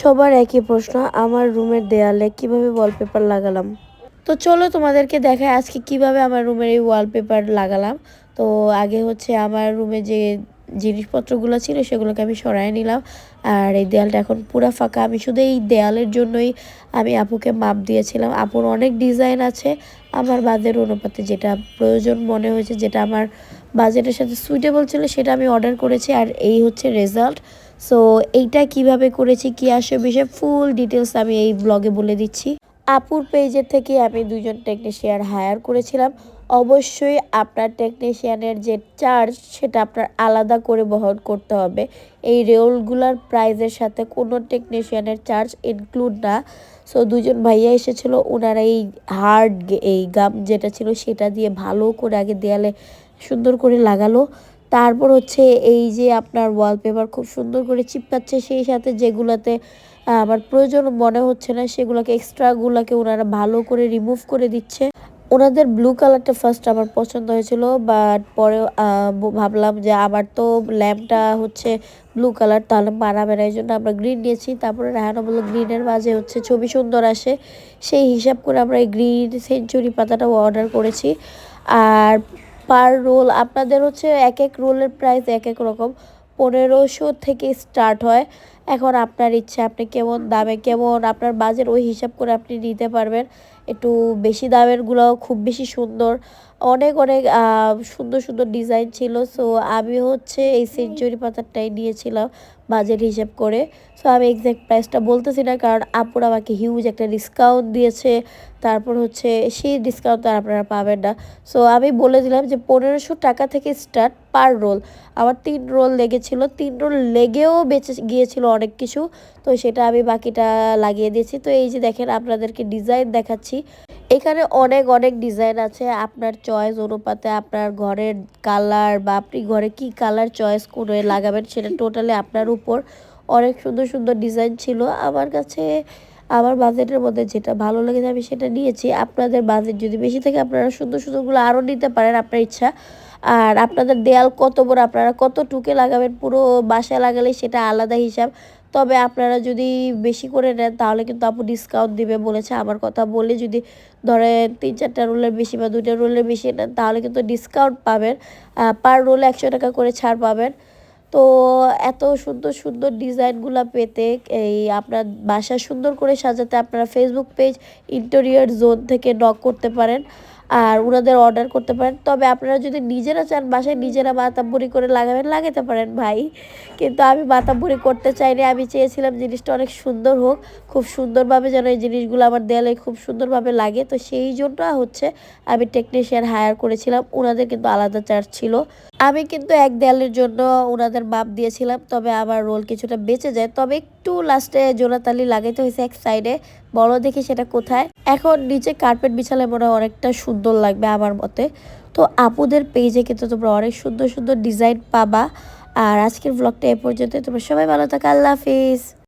সবার একই প্রশ্ন, আমার রুমের দেয়ালে কিভাবে ওয়ালপেপার লাগালাম। তো চলো তোমাদেরকে দেখাই আজকে কিভাবে আমার রুমের এই ওয়ালপেপার লাগালাম। তো আগে হচ্ছে আমার রুমে যে জিনিসপত্রগুলো ছিল সেগুলোকে আমি সরাই নিলাম। আর এই দেয়ালটা এখন পুরো ফাঁকা। আমি শুধু এই দেয়ালের জন্যই আমি আপুকে মাপ দিয়েছিলাম। আপুর অনেক ডিজাইন আছে, আমার বাজেট অনুপাতে যেটা প্রয়োজন মনে হয়েছে, যেটা আমার বাজেটের সাথে সুইটেবল ছিল সেটা আমি অর্ডার করেছি। আর এই হচ্ছে রেজাল্ট। সো এইটা কিভাবে করেছি, কি আসে বিষয়ে ফুল ডিটেলস আমি এই ব্লগে বলে দিচ্ছি। আপুর পেজের থেকে আমি দুজন টেকনিশিয়ান হায়ার করেছিলাম। অবশ্যই আপনার টেকনিশিয়ানের যে চার্জ সেটা আপনার আলাদা করে বহন করতে হবে। এই রোলগুলার প্রাইজের সাথে কোনো টেকনিশিয়ানের চার্জ ইনক্লুড না। সো দুজন ভাইয়া এসেছিল, ওনারা এই হার্ড এই গাম যেটা ছিল সেটা দিয়ে ভালো করে আগে দেয়ালে সুন্দর করে লাগালো। তারপর হচ্ছে এই যে আপনার ওয়ালপেপার খুব সুন্দর করে চিপকাচ্ছে, সেই সাথে যেগুলোতে আমার প্রয়োজন মনে হচ্ছে না সেগুলোকে এক্সট্রাগুলোকে ওনারা ভালো করে রিমুভ করে দিচ্ছে। ওনাদের ব্লু কালারটা ফার্স্ট আমার পছন্দ হয়েছিল, বাট পরে ভাবলাম যে আমার তো ল্যাম্পটা হচ্ছে ব্লু কালার, তাহলে মানাবে না, এই জন্য আমরা গ্রিন নিয়েছি। তারপরে রাহানা বললো গ্রিনের মাঝে হচ্ছে ছবি সুন্দর আসে, সেই হিসাব করে আমরা এই গ্রিন সেঞ্চুরি পাতাটাও অর্ডার করেছি। আর পার রোল আপনাদের হচ্ছে এক এক রোলের প্রাইস এক এক রকম, 1500 থেকে স্টার্ট হয়। এখন আপনার ইচ্ছা, আপনি কেমন দামে কেমন আপনার বাজেট ওই হিসাব করে আপনি নিতে পারবেন। একটু বেশি দামেরগুলোও খুব বেশি সুন্দর, অনেক অনেক সুন্দর সুন্দর ডিজাইন ছিল। সো আমি হচ্ছে এই সেঞ্চুরি পাতারটাই নিয়েছিলাম বাজেট হিসেব করে। সো আমি এক্স্যাক্ট প্রাইসটা বলতেছি না, কারণ আপুরা আমাকে হিউজ একটা ডিসকাউন্ট দিয়েছে। তারপর হচ্ছে সেই ডিসকাউন্ট তো আপনারা পাবেন না। সো আমি বলে দিলাম যে 1500 টাকা থেকে স্টার্ট পার রোল। আমার 3 রোল লেগেছিল, 3 রোল লেগেও বেঁচে গিয়েছিল অনেক কিছু, তো সেটা আমি বাকিটা লাগিয়ে দিয়েছি। তো এই যে দেখেন আপনাদেরকে ডিজাইন দেখাচ্ছি, এখানে অনেক অনেক ডিজাইন আছে। আপনার চয়েস অনুপাতে আপনার ঘরের কালার বা আপনি ঘরে কি কালার চয়েস করে লাগাবেন সেটা টোটালি আপনার উপর। অনেক সুন্দর সুন্দর ডিজাইন ছিল আমার কাছে। আমার বাজেটের মধ্যে যেটা ভালো লেগেছে আমি সেটা নিয়েছি। আপনাদের বাজেট যদি বেশি থাকে আপনারা সুন্দর সুন্দরগুলো আরও নিতে পারেন, আপনার ইচ্ছা। আর আপনাদের দেয়াল কত বড়, আপনারা কত টুকে লাগাবেন, পুরো বাসায় লাগালে সেটা আলাদা হিসাব। তবে আপনারা যদি বেশি করে নেন তাহলে কিন্তু আপু ডিসকাউন্ট দিবে বলেছে। আমার কথা বলে যদি ধরেন 3-4টা রোলের বেশি বা 2টা রোলের বেশি নেন তাহলে কিন্তু ডিসকাউন্ট পাবেন। পার রোলে 100 টাকা করে ছাড় পাবেন। তো এত সুন্দর সুন্দর ডিজাইনগুলো পেতে, এই আপনার বাসা সুন্দর করে সাজাতে আপনারা ফেসবুক পেজ ইন্টেরিয়র জোন থেকে নক করতে পারেন আর ওনাদের অর্ডার করতে পারেন। তবে আপনারা যদি নিজেরা চান বাসায় নিজেরা মাতাব্বরি করে লাগাবেন, লাগাতে পারেন ভাই, কিন্তু আমি মাতাব্বরি করতে চাইনি। আমি চেয়েছিলাম জিনিসটা অনেক সুন্দর হোক, খুব সুন্দরভাবে যেন এই জিনিসগুলো আমার দেয়ালে খুব সুন্দরভাবে লাগে। তো সেই জন্য হচ্ছে আমি টেকনিশিয়ান হায়ার করেছিলাম, ওনাদের কিন্তু আলাদা চার্জ ছিল। আমি কিন্তু এক দেয়ালের জন্য ওনাদের মাপ দিয়েছিলাম, তবে আমার রোল কিছুটা বেঁচে যায়, তবে একটু লাস্টে জোড়াতালি লাগাইতে হয়েছে এক সাইডে, বড় দেখি সেটা কোথায়। এখন নিচে কার্পেট বিছালে মনে হয় অনেকটা সুন্দর লাগবে আমার মতে। তো আপুদের পেজে কিন্তু তোমরা অনেক সুন্দর সুন্দর ডিজাইন পাবা। আর আজকের ব্লগটা এ পর্যন্ত, তোমরা সবাই ভালো থাকো, আল্লাহ হাফিজ।